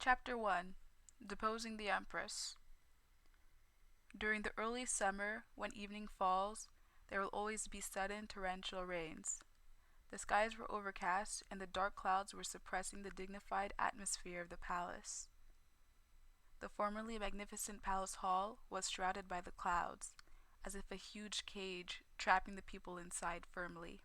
Chapter 1. Deposing the Empress. During the early summer, when evening falls, there will always be sudden torrential rains. The skies were overcast, and the dark clouds were suppressing the dignified atmosphere of the palace. The formerly magnificent palace hall was shrouded by the clouds, as if a huge cage trapping the people inside firmly.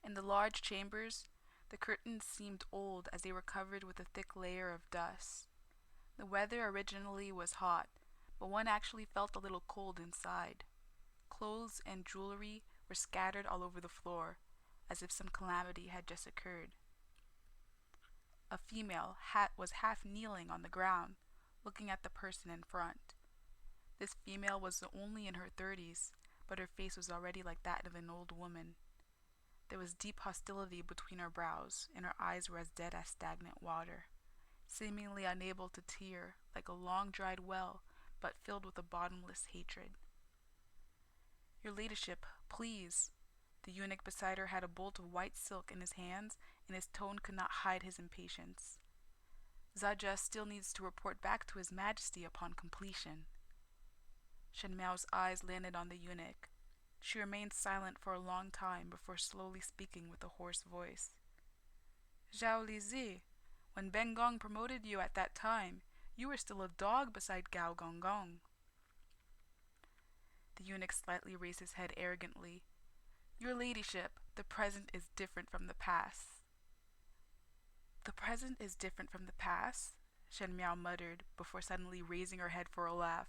In the large chambers, the curtains seemed old as they were covered with a thick layer of dust. The weather originally was hot, but one actually felt a little cold inside. Clothes and jewelry were scattered all over the floor, as if some calamity had just occurred. A female was half kneeling on the ground, looking at the person in front. This female was only in her 30s, but her face was already like that of an old woman. There was deep hostility between her brows, and her eyes were as dead as stagnant water, seemingly unable to tear, like a long-dried well, but filled with a bottomless hatred. "Your ladyship, please." The eunuch beside her had a bolt of white silk in his hands, and his tone could not hide his impatience. "Zaja still needs to report back to His Majesty upon completion." Shen Miao's eyes landed on the eunuch. She remained silent for a long time before slowly speaking with a hoarse voice. "Zhao Lizi, when Ben Gong promoted you at that time, you were still a dog beside Gao Gong. The eunuch slightly raised his head arrogantly. "Your ladyship, the present is different from the past." "The present is different from the past?" Shen Miao muttered, before suddenly raising her head for a laugh.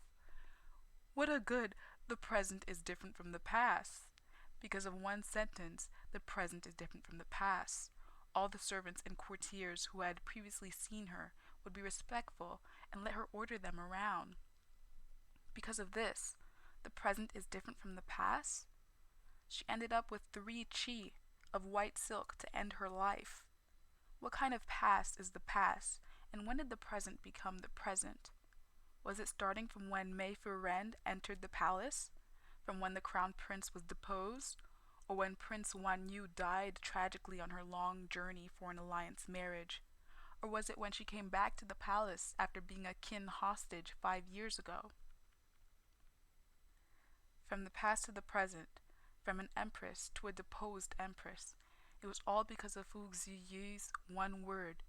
"What a good 'the present is different from the past'! Because of one sentence, the present is different from the past. All the servants and courtiers who had previously seen her would be respectful and let her order them around. Because of this, the present is different from the past? She ended up with 3 chi of white silk to end her life. What kind of past is the past, and when did the present become the present? Was it starting from when Mei Fu-ren entered the palace? From when the crown prince was deposed? Or when Prince Wan Yu died tragically on her long journey for an alliance marriage? Or was it when she came back to the palace after being a kin hostage 5 years ago? From the past to the present, from an empress to a deposed empress, it was all because of Fu Ziyu's one word.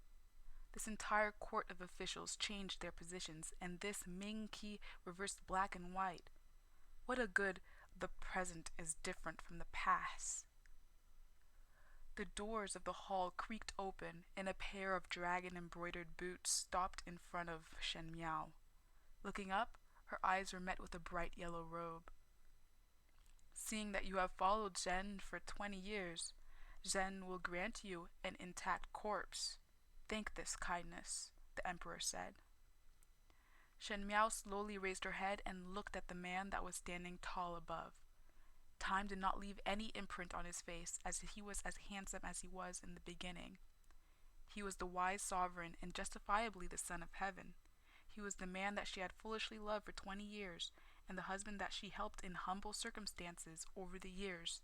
This entire court of officials changed their positions, and this Ming Qi reversed black and white. What a good 'the present is different from the past'! The doors of the hall creaked open, and a pair of dragon-embroidered boots stopped in front of Shen Miao. Looking up, her eyes were met with a bright yellow robe. "Seeing that you have followed Zhen for 20 years, Zhen will grant you an intact corpse. Thank this kindness," the emperor said. Shen Miao slowly raised her head and looked at the man that was standing tall above. Time did not leave any imprint on his face, as he was as handsome as he was in the beginning. He was the wise sovereign and justifiably the son of heaven. He was the man that she had foolishly loved for 20 years, and the husband that she helped in humble circumstances over the years.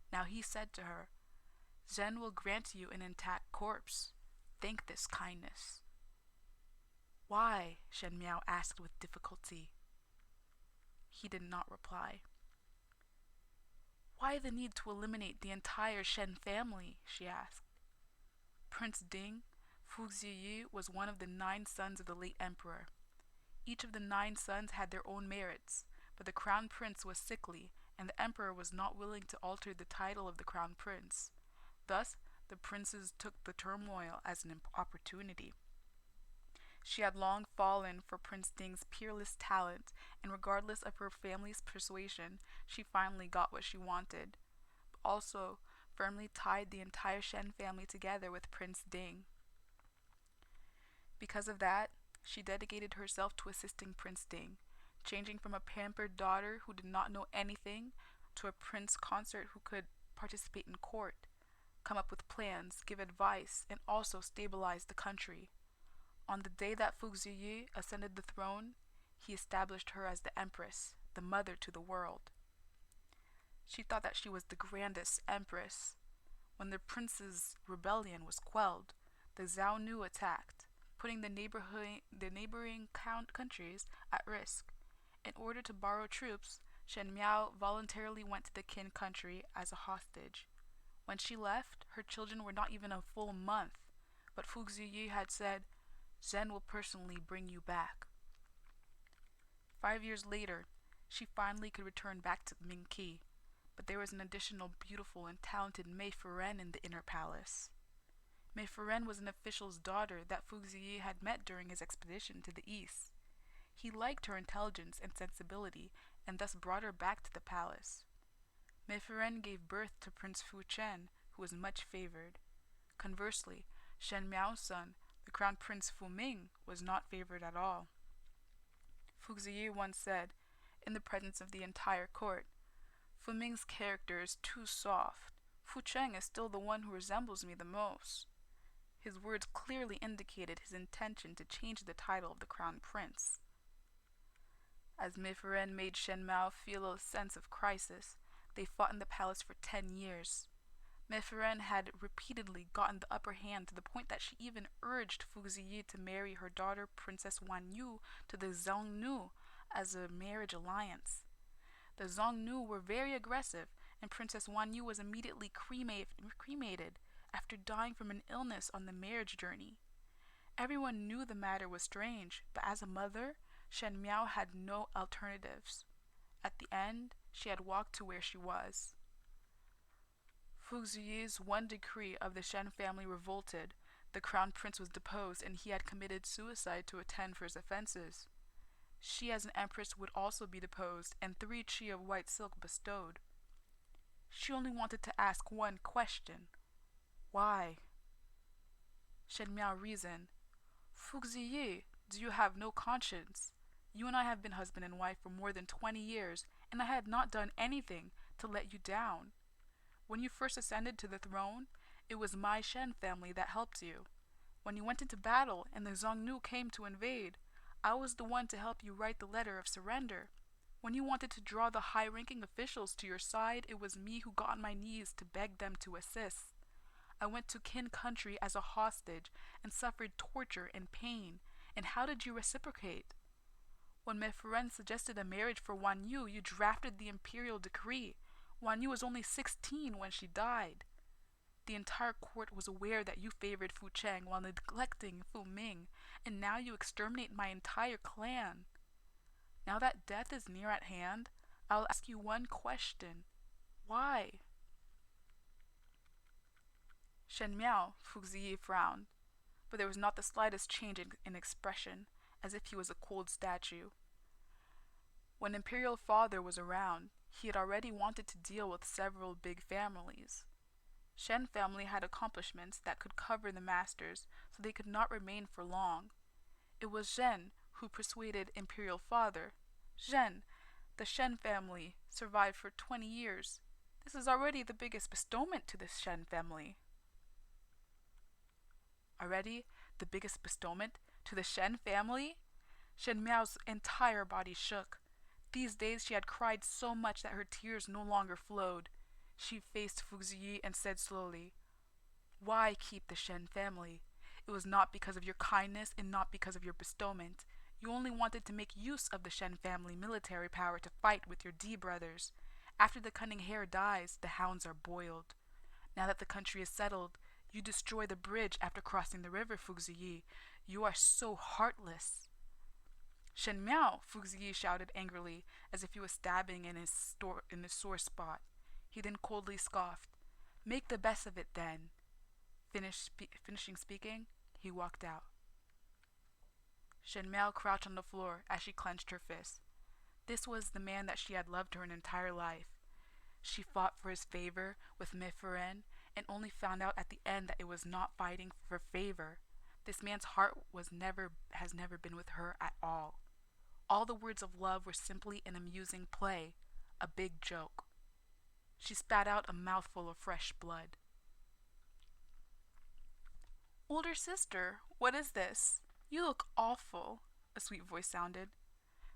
Now he said to her, "Zhen will grant you an intact corpse. Thank this kindness." "Why?" Shen Miao asked with difficulty. He did not reply. "Why the need to eliminate the entire Shen family?" she asked. Prince Ding, Fu Ziyu, was one of the 9 sons of the late emperor. Each of the 9 sons had their own merits, but the crown prince was sickly, and the emperor was not willing to alter the title of the crown prince. Thus, the princes took the turmoil as an opportunity. She had long fallen for Prince Ding's peerless talent, and regardless of her family's persuasion, she finally got what she wanted, but also firmly tied the entire Shen family together with Prince Ding. Because of that, she dedicated herself to assisting Prince Ding, changing from a pampered daughter who did not know anything to a prince consort who could participate in court, come up with plans, give advice, and also stabilize the country. On the day that Fu Ziyu ascended the throne, he established her as the Empress, the mother to the world. She thought that she was the grandest Empress. When the prince's rebellion was quelled, the Zhao Nu attacked, putting the neighboring countries at risk. In order to borrow troops, Shen Miao voluntarily went to the Qin country as a hostage. When she left, her children were not even a full month, but Fu Ziyi had said, "Zhen will personally bring you back." 5 years later, she finally could return back to Ming Qi, but there was an additional beautiful and talented Mei Furen in the inner palace. Mei Furen was an official's daughter that Fu Ziyi had met during his expedition to the east. He liked her intelligence and sensibility and thus brought her back to the palace. Mei Furen gave birth to Prince Fu Chen, who was much favored. Conversely, Shen Miao's son, the Crown Prince Fu Ming, was not favored at all. Fu Ziyi once said, in the presence of the entire court, "Fu Ming's character is too soft. Fu Cheng is still the one who resembles me the most." His words clearly indicated his intention to change the title of the crown prince. As Mei Furen made Shen Miao feel a sense of crisis, they fought in the palace for 10 years. Mei Furen had repeatedly gotten the upper hand to the point that she even urged Fu Ziyi to marry her daughter Princess Wan Yu to the Xiongnu as a marriage alliance. The Xiongnu were very aggressive, and Princess Wan Yu was immediately cremated after dying from an illness on the marriage journey. Everyone knew the matter was strange, but as a mother, Shen Miao had no alternatives. At the end, she had walked to where she was. Fu Ziyi's one decree of the Shen family revolted. The crown prince was deposed, and he had committed suicide to atone for his offenses. She as an empress would also be deposed, and 3 chi of white silk bestowed. She only wanted to ask one question. Why? Shen Miao reasoned. "Fu Ziyi, do you have no conscience? You and I have been husband and wife for more than 20 years, and I had not done anything to let you down. When you first ascended to the throne, it was my Shen family that helped you. When you went into battle and the Xiongnu came to invade, I was the one to help you write the letter of surrender. When you wanted to draw the high-ranking officials to your side, it was me who got on my knees to beg them to assist. I went to Qin country as a hostage and suffered torture and pain, and how did you reciprocate? When Mei Furen suggested a marriage for Wan Yu, you drafted the imperial decree. Wan Yu was only 16 when she died. The entire court was aware that you favored Fu Cheng while neglecting Fu Ming, and now you exterminate my entire clan. Now that death is near at hand, I'll ask you one question. Why?" Shen Miao, Fu Ziyi frowned, but there was not the slightest change in expression, as if he was a cold statue. When Imperial Father was around, he had already wanted to deal with several big families. Shen family had accomplishments that could cover the masters, so they could not remain for long. It was Zhen who persuaded Imperial Father. "Zhen, the Shen family survived for 20 years. This is already the biggest bestowment to the Shen family." Already the biggest bestowment to the Shen family? Shen Miao's entire body shook. These days she had cried so much that her tears no longer flowed. She faced Fu Ziyi and said slowly, "Why keep the Shen family? It was not because of your kindness and not because of your bestowment. You only wanted to make use of the Shen family military power to fight with your D brothers. After the cunning hare dies, the hounds are boiled. Now that the country is settled, you destroy the bridge after crossing the river, Fu Ziyi. You are so heartless." "Shen Miao!" Fu Ziyi shouted angrily, as if he was stabbing in his sore spot. He then coldly scoffed. "Make the best of it, then." Finishing speaking, he walked out. Shen Miao crouched on the floor as she clenched her fist. This was the man that she had loved her entire life. She fought for his favor with Mei Furen, and only found out at the end that it was not fighting for favor. This man's heart has never been with her at all. All the words of love were simply an amusing play, a big joke. She spat out a mouthful of fresh blood. "Older sister, what is this? You look awful," a sweet voice sounded.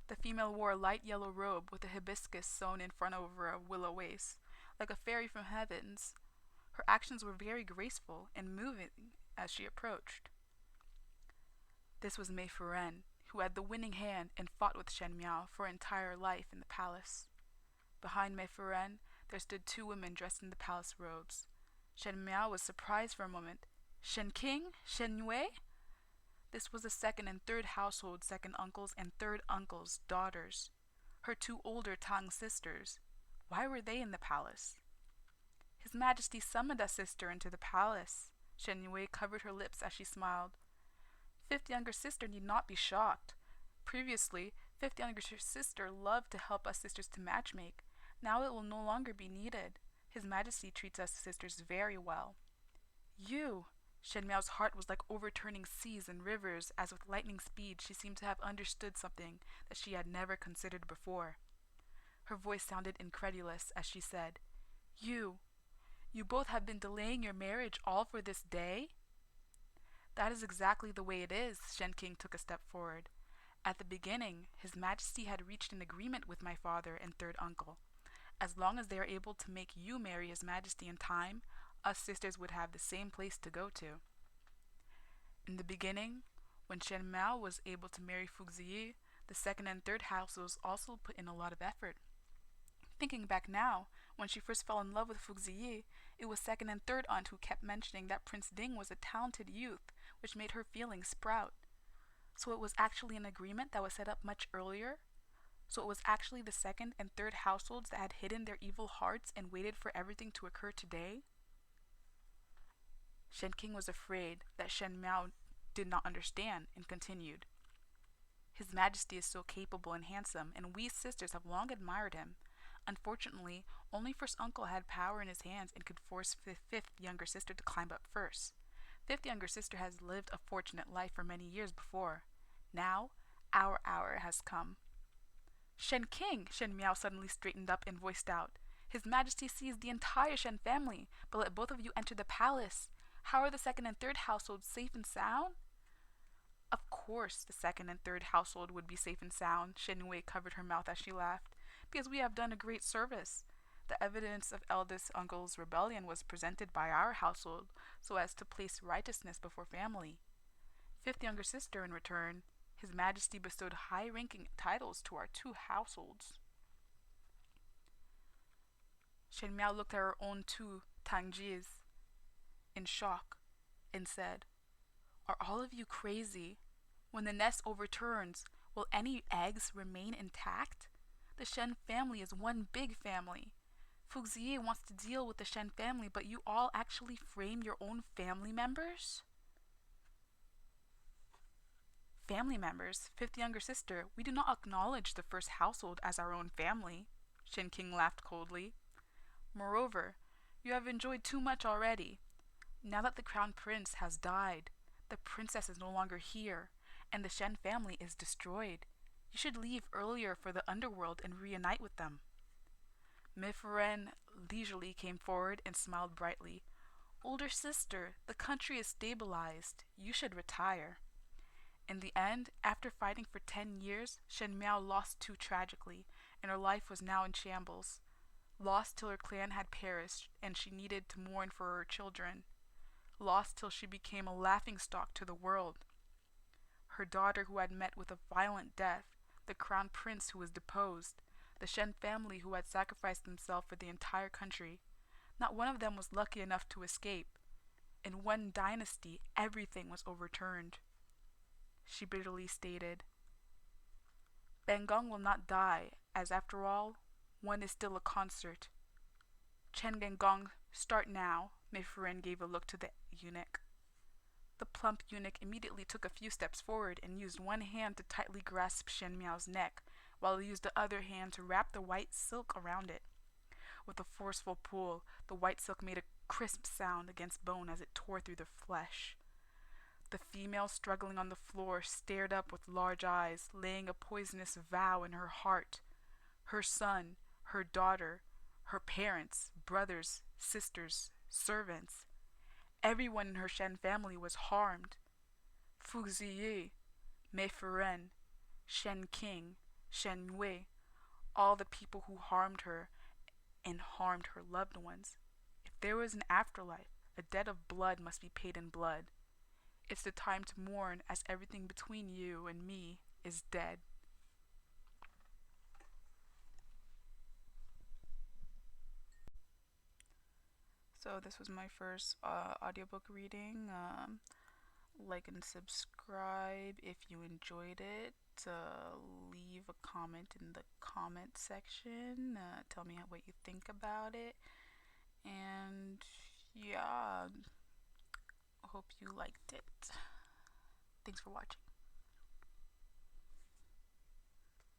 The female wore a light yellow robe with a hibiscus sewn in front over a willow waist, like a fairy from heavens. Her actions were very graceful and moving, as she approached. This was Mei Furen, who had the winning hand and fought with Shen Miao for her entire life in the palace. Behind Mei Furen, there stood two women dressed in the palace robes. Shen Miao was surprised for a moment. Shen King? Shen Yue? This was the second and third household, second uncles and third uncles' daughters. Her two older Tang sisters. Why were they in the palace? His Majesty summoned us sister into the palace. Shen Yue covered her lips as she smiled. Fifth younger sister need not be shocked. Previously, fifth younger sister loved to help us sisters to matchmake. Now it will no longer be needed. His Majesty treats us sisters very well. You! Shen Miao's heart was like overturning seas and rivers, as with lightning speed she seemed to have understood something that she had never considered before. Her voice sounded incredulous as she said, You both have been delaying your marriage all for this day? That is exactly the way it is, Shen King took a step forward. At the beginning, His Majesty had reached an agreement with my father and third uncle. As long as they are able to make you marry His Majesty in time, us sisters would have the same place to go to. In the beginning, when Shen Miao was able to marry Fuxiyi, the second and third households also put in a lot of effort. Thinking back now, when she first fell in love with Fuxiyi, it was second and third aunt who kept mentioning that Prince Ding was a talented youth, which made her feelings sprout. So it was actually an agreement that was set up much earlier? So it was actually the second and third households that had hidden their evil hearts and waited for everything to occur today? Shen King was afraid that Shen Miao did not understand and continued. His Majesty is so capable and handsome, and we sisters have long admired him. Unfortunately, only first uncle had power in his hands and could force fifth younger sister to climb up first. Fifth younger sister has lived a fortunate life for many years before. Now, our hour has come. Shen King! Shen Miao suddenly straightened up and voiced out. His Majesty sees the entire Shen family, but let both of you enter the palace. How are the second and third households safe and sound? Of course the second and third household would be safe and sound. Shen Yue covered her mouth as she laughed. Because we have done a great service. The evidence of eldest uncle's rebellion was presented by our household so as to place righteousness before family. Fifth younger sister, in return, His Majesty bestowed high-ranking titles to our two households. Shen Miao looked at her own two Tangjis in shock and said, Are all of you crazy? When the nest overturns, will any eggs remain intact? The Shen family is one big family. Fuxiyi wants to deal with the Shen family, but you all actually frame your own family members? Family members, fifth younger sister, we do not acknowledge the first household as our own family. Shen King laughed coldly. Moreover, you have enjoyed too much already. Now that the crown prince has died, the princess is no longer here, and the Shen family is destroyed. You should leave earlier for the underworld and reunite with them. Mei Furen leisurely came forward and smiled brightly. Older sister, the country is stabilized. You should retire. In the end, after fighting for 10 years, Shen Miao lost too tragically, and her life was now in shambles. Lost till her clan had perished, and she needed to mourn for her children. Lost till she became a laughingstock to the world. Her daughter who had met with a violent death, the crown prince who was deposed, the Shen family who had sacrificed themselves for the entire country. Not one of them was lucky enough to escape. In one dynasty, everything was overturned. She bitterly stated, Bengong will not die, as after all, one is still a consort. Chen Gengong, start now. Mei Furen gave a look to the eunuch. The plump eunuch immediately took a few steps forward and used one hand to tightly grasp Shen Miao's neck, while he used the other hand to wrap the white silk around it. With a forceful pull, the white silk made a crisp sound against bone as it tore through the flesh. The female struggling on the floor stared up with large eyes, laying a poisonous vow in her heart. Her son, her daughter, her parents, brothers, sisters, servants, everyone in her Shen family was harmed. Fuxiyi, Mei Furen, Shen King, Shen Yue, all the people who harmed her and harmed her loved ones. If there was an afterlife, a debt of blood must be paid in blood. It's the time to mourn, as everything between you and me is dead. So this was my first audiobook reading. Like and subscribe if you enjoyed it. Leave a comment in the comment section. Tell me what you think about it. And yeah, hope you liked it. Thanks for watching.